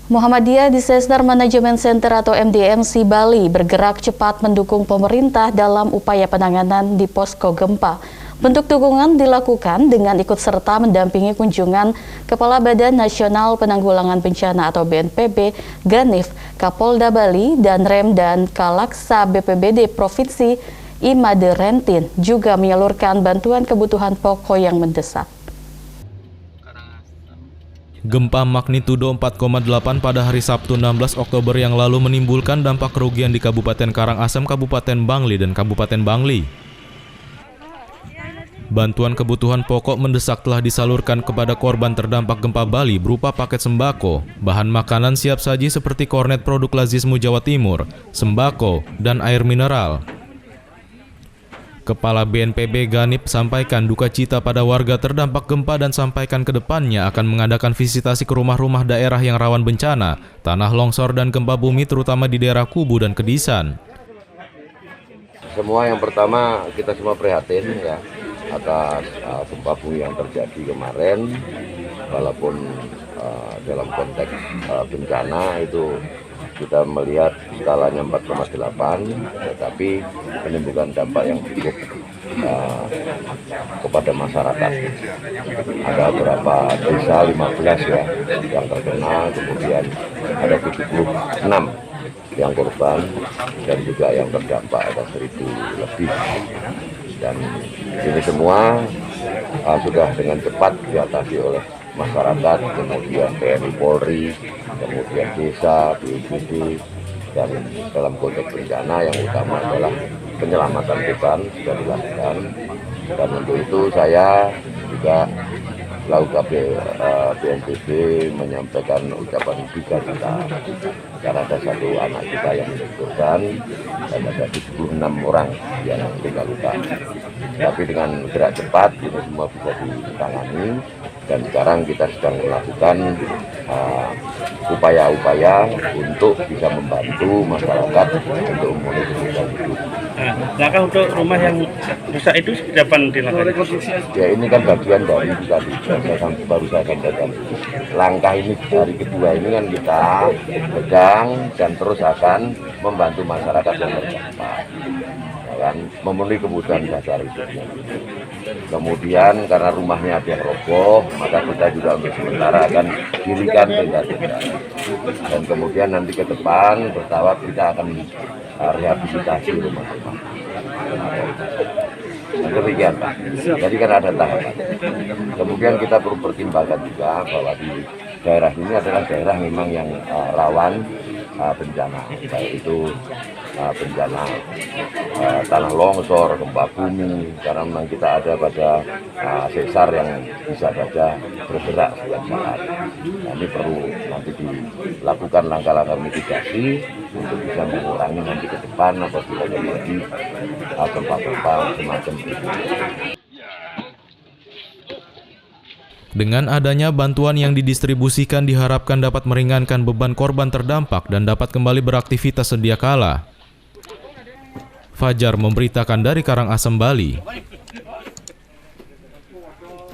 Muhammadiyah Disaster Management Center atau MDMC Bali bergerak cepat mendukung pemerintah dalam upaya penanganan di posko gempa. Bentuk dukungan dilakukan dengan ikut serta mendampingi kunjungan Kepala Badan Nasional Penanggulangan Bencana atau BNPB, Ganif, Kapolda Bali, dan Rem dan Kalaksa BPBD Provinsi Imade Rentin juga menyalurkan bantuan kebutuhan pokok yang mendesak. Gempa magnitudo 4,8 pada hari Sabtu 16 Oktober yang lalu menimbulkan dampak kerugian di Kabupaten Karangasem, Kabupaten Bangli, dan Kabupaten Bangli. Bantuan kebutuhan pokok mendesak telah disalurkan kepada korban terdampak gempa Bali berupa paket sembako, bahan makanan siap saji seperti kornet produk Lazismu Jawa Timur, sembako, dan air mineral. Kepala BNPB Ganip sampaikan duka cita pada warga terdampak gempa dan sampaikan ke depannya akan mengadakan visitasi ke rumah-rumah daerah yang rawan bencana, tanah longsor dan gempa bumi terutama di daerah Kubu dan Kedisan. Semua yang pertama kita semua prihatin ya atas gempa bumi yang terjadi kemarin, walaupun dalam konteks bencana itu kita melihat skalanya 4,8, tetapi menimbulkan dampak yang cukup kepada masyarakat. Ada beberapa desa 15 ya yang terkena, kemudian ada 76 yang korban dan juga yang terdampak ada 1.000 lebih. Dan ini semua sudah dengan cepat diatasi oleh masyarakat, kemudian TNI Polri, kemudian desa, BPBD, dan dalam konteks bencana yang utama adalah penyelamatan korban sudah dilakukan. Dan untuk itu saya juga selaku BNPB menyampaikan ucapan duka cita karena ada satu anak kita yang meninggal dan ada 76 orang yang luka-luka. Tapi dengan gerak cepat ini semua bisa ditangani dan sekarang kita sedang melakukan upaya-upaya untuk bisa membantu masyarakat untuk memulai kebutuhan hidup. Langkah untuk rumah yang rusak itu kapan dilakukan? Ya ini kan bagian dari tadi baru saya sampaikan. Langkah ini hari kedua ini kan kita pegang dan terus akan membantu masyarakat yang terdampak, kan memenuhi kebutuhan dasar hidupnya. Kemudian karena rumahnya ada yang roboh, maka kita juga untuk sementara akan dirikan tenda-tenda. Dan kemudian nanti ke depan bertahap kita akan rehabilitasi rumah-rumah. Demikian Pak. Jadi kan ada tahapan. Kemudian kita perlu pertimbangkan juga bahwa di daerah ini adalah daerah memang yang rawan bencana, baik itu bencana tanah longsor, gempa bumi, karena memang kita ada pada sesar yang bisa saja bergerak setiap saat. Nah, ini perlu nanti dilakukan langkah-langkah mitigasi untuk bisa mengurangi nanti ke depan apabila terjadi gempa-gempa semacam ini. Dengan adanya bantuan yang didistribusikan diharapkan dapat meringankan beban korban terdampak dan dapat kembali beraktivitas sedia kala. Fajar memberitakan dari Karangasem, Bali.